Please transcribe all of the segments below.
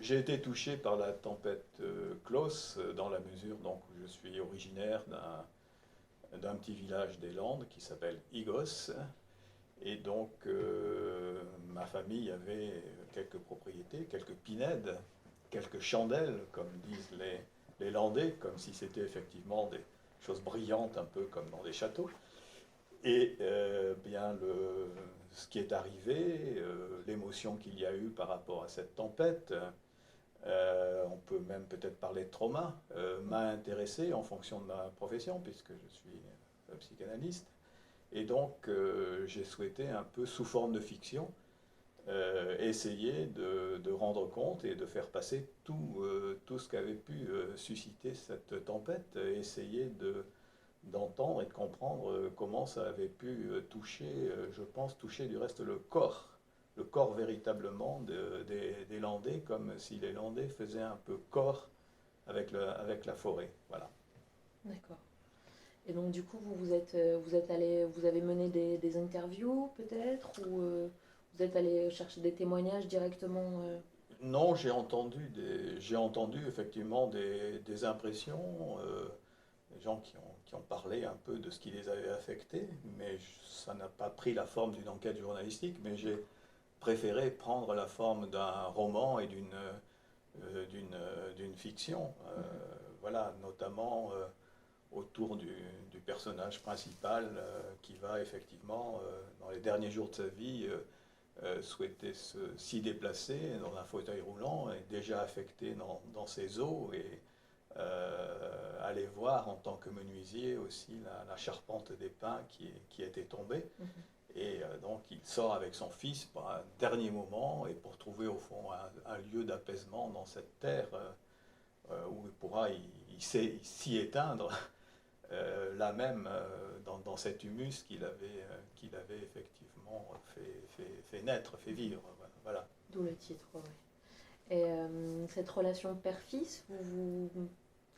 J'ai été touché par la tempête Klaus dans la mesure donc, où je suis originaire d'un petit village des Landes qui s'appelle Igos. Et donc ma famille avait quelques propriétés, quelques pinèdes, quelques chandelles, comme disent les Landais, comme si c'était effectivement des choses brillantes, un peu comme dans des châteaux. Et bien ce qui est arrivé, l'émotion qu'il y a eu par rapport à cette tempête, on peut même peut-être parler de trauma, m'a intéressé en fonction de ma profession, puisque je suis psychanalyste. Et donc, j'ai souhaité un peu, sous forme de fiction, essayer de rendre compte et de faire passer tout ce qu'avait pu susciter cette tempête, essayer d'entendre et de comprendre comment ça avait pu toucher, je pense, toucher du reste le corps véritablement des Landais, comme si les Landais faisaient un peu corps avec la forêt. Voilà. D'accord. Et donc du coup, vous êtes allé, vous avez mené des interviews peut-être, ou vous êtes allé chercher des témoignages directement Non, j'ai entendu effectivement des impressions, des gens qui ont parlé un peu de ce qui les avait affectés, mais ça n'a pas pris la forme d'une enquête journalistique, mais j'ai préféré prendre la forme d'un roman et d'une fiction, voilà, notamment autour du personnage principal qui va effectivement, dans les derniers jours de sa vie, souhaiter s'y déplacer dans un fauteuil roulant et déjà affecté dans ses os et aller voir en tant que menuisier aussi la charpente des pins qui était tombée. Et donc il sort avec son fils pour un dernier moment et pour trouver au fond un lieu d'apaisement dans cette terre où il pourra s'y éteindre là même dans cet humus qu'il avait effectivement fait naître, fait vivre. Voilà. d'où le titre, ouais. Et cette relation père-fils,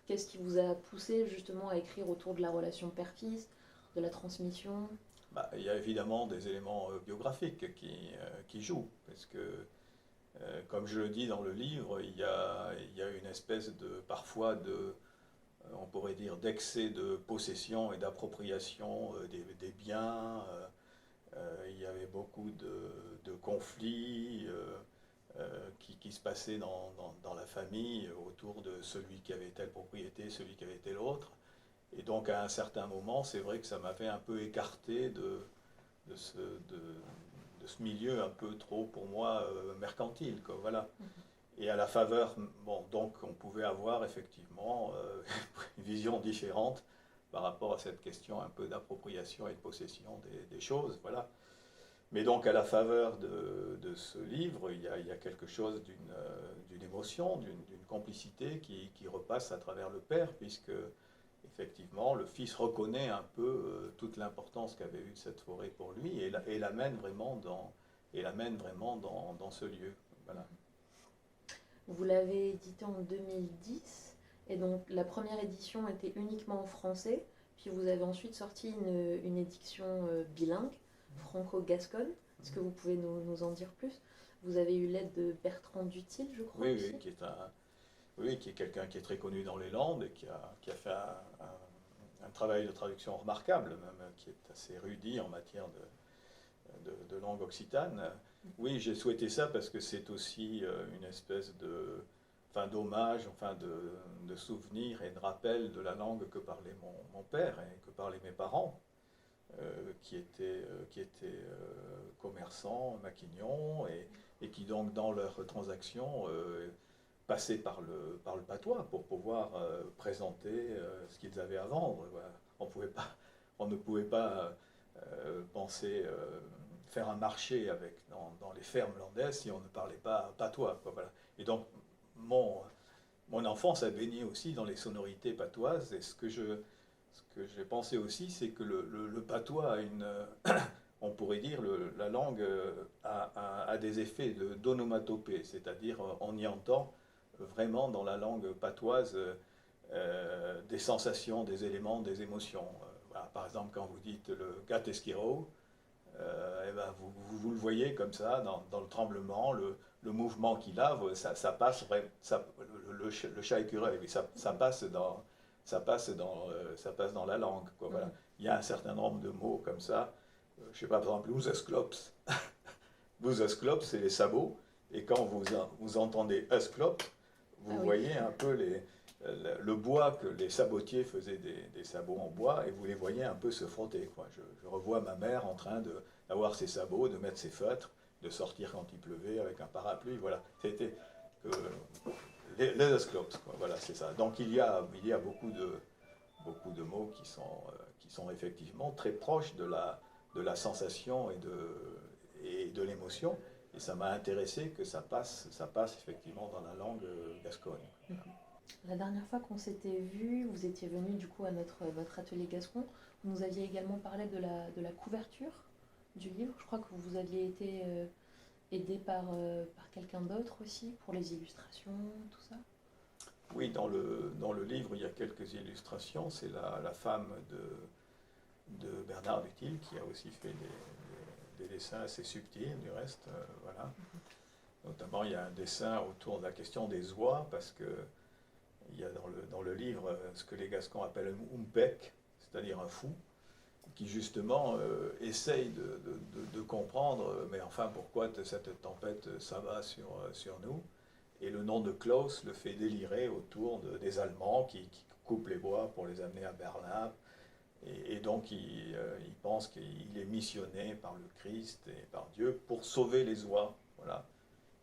qu'est-ce qui vous a poussé justement à écrire autour de la relation père-fils, de la transmission? Bah, il y a évidemment des éléments biographiques qui jouent, parce que, comme je le dis dans le livre, il y a une espèce de, parfois on pourrait dire, d'excès de possession et d'appropriation des biens. Il y avait beaucoup de conflits qui se passaient dans la famille autour de celui qui avait telle propriété, celui qui avait telle autre. Et donc à un certain moment, c'est vrai que ça m'avait un peu écarté de, ce, de ce milieu un peu trop, pour moi, mercantile, quoi, voilà. Et à la faveur, bon, donc on pouvait avoir effectivement une vision différente par rapport à cette question un peu d'appropriation et de possession des choses, voilà. Mais donc à la faveur de ce livre, il y a quelque chose d'une émotion, d'une complicité qui repasse à travers le père, puisque effectivement le fils reconnaît un peu toute l'importance qu'avait eu cette forêt pour lui et l'amène vraiment dans ce lieu. Voilà. Vous l'avez édité en 2010, et donc la première édition était uniquement en français, puis vous avez ensuite sorti une édition bilingue, franco-gasconne. Est-ce que vous pouvez nous en dire plus? Vous avez eu l'aide de Bertrand Duthil, je crois Oui, aussi. oui, qui est quelqu'un qui est très connu dans les Landes et qui a fait un travail de traduction remarquable, même, qui est assez érudit en matière de langue occitane. Oui, j'ai souhaité ça parce que c'est aussi une espèce enfin, d'hommage, enfin, de souvenir et de rappel de la langue que parlait mon père et que parlaient mes parents, qui étaient commerçants, maquignons, et qui donc dans leurs transactions passaient par le patois pour pouvoir présenter ce qu'ils avaient à vendre. Voilà. On ne pouvait pas penser faire un marché dans les fermes landaises si on ne parlait pas patois, quoi, voilà. Et donc mon enfance a baigné aussi dans les sonorités patoises, et ce que j'ai pensé aussi, c'est que le patois on pourrait dire, la langue a des effets d'onomatopée, c'est-à-dire on y entend vraiment dans la langue patoise des sensations, des éléments, des émotions. Voilà, par exemple, quand vous dites le gatesquiro, eh ben vous le voyez comme ça, dans le tremblement, le mouvement qu'il a, ça passe, le chat écureuil, oui, ça passe dans la langue, quoi, voilà. Il y a un certain nombre de mots comme ça. Je sais pas, par exemple, Ouzesklops. Ouzesklops, c'est les sabots. Et quand vous entendez Eusklops, vous voyez un peu le bois que les sabotiers faisaient des sabots en bois, et vous les voyez un peu se frotter, quoi. Je revois ma mère en train d'avoir ses sabots, de mettre ses feutres, de sortir quand il pleuvait avec un parapluie, voilà. C'était les Eusklops, quoi. Voilà, c'est ça. Donc il y a beaucoup de mots qui sont effectivement très proches de la sensation et de l'émotion. Et ça m'a intéressé que ça passe effectivement dans la langue gasconne. La dernière fois qu'on s'était vu, vous étiez venu du coup à notre atelier gascon. Vous nous aviez également parlé de la couverture du livre. Je crois que vous aviez été aidé par quelqu'un d'autre aussi pour les illustrations, tout ça. Oui, dans le livre, il y a quelques illustrations. C'est la femme de Bernard Dutil qui a aussi fait des dessins assez subtils du reste. Voilà. Notamment, il y a un dessin autour de la question des oies, parce que il y a dans le livre ce que les Gascons appellent un umpec, c'est-à-dire un fou, qui justement essaye de comprendre, mais enfin pourquoi cette tempête s'abat sur nous. Et le nom de Klaus le fait délirer autour des Allemands qui coupent les bois pour les amener à Berlin. Et donc il pense qu'il est missionné par le Christ et par Dieu pour sauver les oies. Voilà.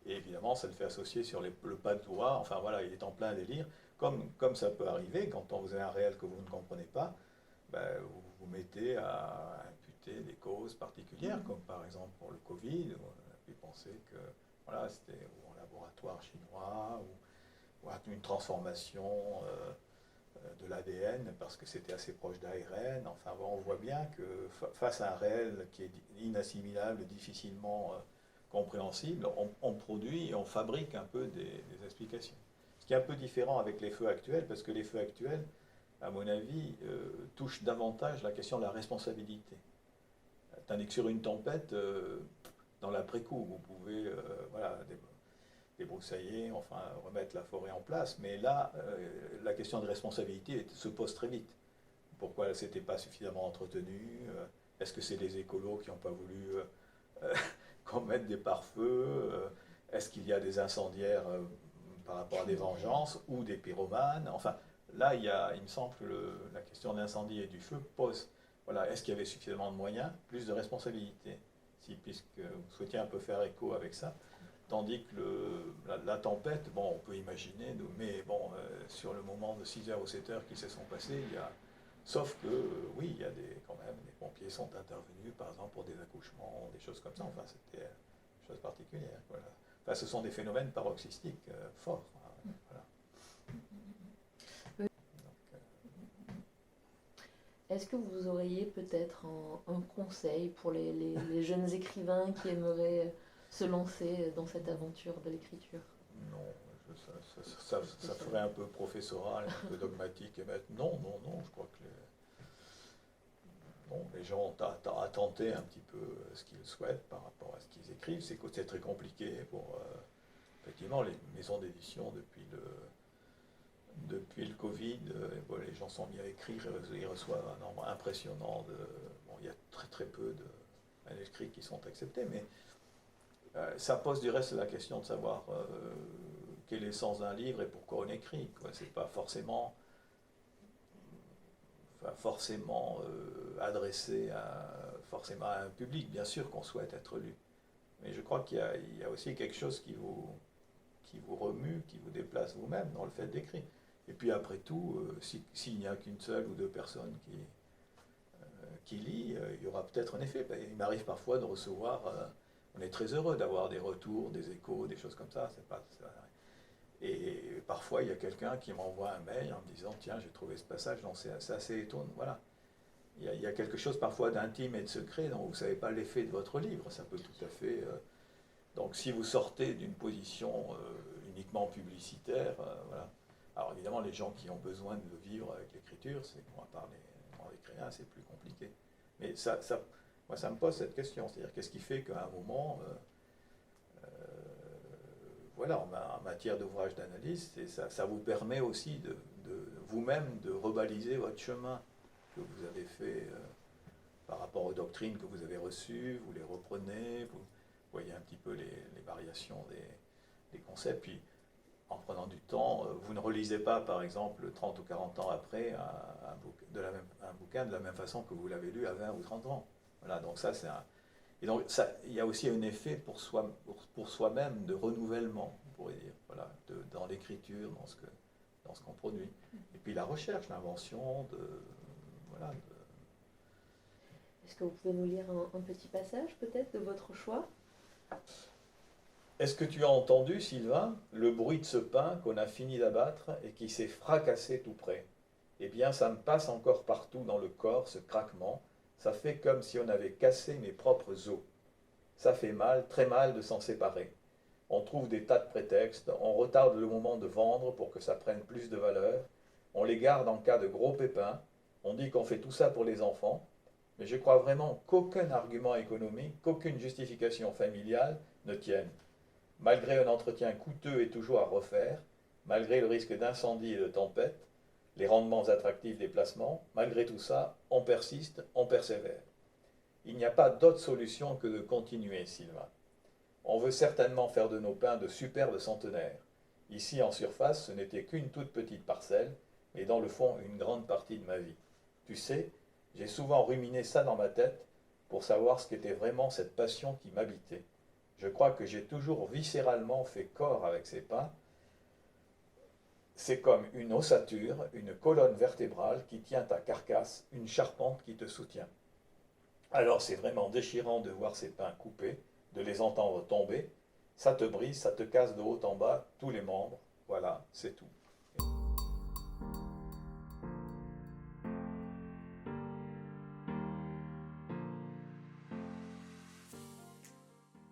Et évidemment, ça le fait associer sur le pas de oie. Enfin voilà, il est en plein délire. Comme ça peut arriver, quand vous avez un réel que vous ne comprenez pas, ben, vous vous mettez à imputer des causes particulières, comme par exemple pour le Covid, où on a pu penser que voilà, c'était un laboratoire chinois, ou une transformation de l'ADN, parce que c'était assez proche d'ARN. Enfin bon, on voit bien que face à un réel qui est inassimilable, difficilement compréhensible, on produit et on fabrique un peu des explications. Ce qui est un peu différent avec les feux actuels, parce que les feux actuels, à mon avis, touchent davantage la question de la responsabilité. Tandis que sur une tempête, dans l'après-coup, vous pouvez voilà, débroussailler, enfin remettre la forêt en place, mais là, la question de responsabilité se pose très vite. Pourquoi ce n'était pas suffisamment entretenu? Est-ce que c'est les écolos qui n'ont pas voulu qu'on mette des pare-feux? Est-ce qu'il y a des incendiaires par rapport à des vengeances ou des pyromanes? Enfin, là, il me semble que la question de l'incendie et du feu pose, voilà, est-ce qu'il y avait suffisamment de moyens, plus de responsabilités, puisque vous souhaitiez un peu faire écho avec ça. Tandis que la tempête, bon, on peut imaginer, mais bon, sur le moment de 6 heures ou 7 heures qui se sont passées, sauf que, oui, il y a quand même, les pompiers sont intervenus, par exemple, pour des accouchements, des choses comme ça. Enfin, c'était des choses particulières. Voilà. Enfin, ce sont des phénomènes paroxystiques forts. Voilà. Est-ce que vous auriez peut-être un conseil pour les jeunes écrivains qui aimeraient se lancer dans cette aventure de l'écriture? Non, ça ferait un peu professoral, un peu dogmatique. Et non, je crois que les gens ont à tenter un petit peu ce qu'ils souhaitent par rapport à ce qu'ils écrivent. C'est très compliqué pour, effectivement, les maisons d'édition depuis le Covid, les gens sont mis à écrire, ils reçoivent un nombre impressionnant il y a très très peu de manuscrits qui sont acceptés, mais ça pose du reste la question de savoir quel est le sens d'un livre et pourquoi on écrit. C'est pas forcément adressé forcément à un public. Bien sûr qu'on souhaite être lu, mais je crois qu'il y a aussi quelque chose qui vous remue, qui vous déplace vous-même dans le fait d'écrire. Et puis après tout, s'il n'y a qu'une seule ou deux personnes qui lit, il y aura peut-être un effet. Il m'arrive parfois de recevoir, on est très heureux d'avoir des retours, des échos, des choses comme ça. Et parfois, il y a quelqu'un qui m'envoie un mail en me disant « Tiens, j'ai trouvé ce passage, c'est assez étonnant. » Voilà. Il y a quelque chose parfois d'intime et de secret dont vous ne savez pas l'effet de votre livre. Ça peut tout à fait... donc si vous sortez d'une position uniquement publicitaire, voilà. Alors évidemment, les gens qui ont besoin de vivre avec l'écriture, c'est à part les grands écrivains, c'est plus compliqué. Mais moi, ça me pose cette question, c'est-à-dire qu'est-ce qui fait qu'à un moment, voilà, en matière d'ouvrage d'analyse, et ça vous permet aussi de vous-même de rebaliser votre chemin que vous avez fait par rapport aux doctrines que vous avez reçues, vous les reprenez, vous voyez un petit peu les variations des concepts, puis en prenant du temps, vous ne relisez pas, par exemple, 30 ou 40 ans après, un bouquin de la même façon que vous l'avez lu à 20 ou 30 ans. Voilà, donc ça, c'est un... Et donc, il y a aussi un effet pour soi-même de renouvellement, on pourrait dire, voilà, dans l'écriture, dans ce qu'on produit. Et puis la recherche, l'invention, voilà. Est-ce que vous pouvez nous lire un petit passage, peut-être, de votre choix? Est-ce que tu as entendu, Sylvain, le bruit de ce pain qu'on a fini d'abattre et qui s'est fracassé tout près? Eh bien, ça me passe encore partout dans le corps, ce craquement. Ça fait comme si on avait cassé mes propres os. Ça fait mal, très mal de s'en séparer. On trouve des tas de prétextes, on retarde le moment de vendre pour que ça prenne plus de valeur, on les garde en cas de gros pépins, on dit qu'on fait tout ça pour les enfants, mais je crois vraiment qu'aucun argument économique, qu'aucune justification familiale ne tienne. Malgré un entretien coûteux et toujours à refaire, malgré le risque d'incendie et de tempête, les rendements attractifs des placements, malgré tout ça, on persiste, on persévère. Il n'y a pas d'autre solution que de continuer, Sylvain. On veut certainement faire de nos pains de superbes centenaires. Ici, en surface, ce n'était qu'une toute petite parcelle, mais dans le fond, une grande partie de ma vie. Tu sais, j'ai souvent ruminé ça dans ma tête pour savoir ce qu'était vraiment cette passion qui m'habitait. Je crois que j'ai toujours viscéralement fait corps avec ces pains. C'est comme une ossature, une colonne vertébrale qui tient ta carcasse, une charpente qui te soutient. Alors c'est vraiment déchirant de voir ces pains coupés, de les entendre tomber. Ça te brise, ça te casse de haut en bas tous les membres. Voilà, c'est tout.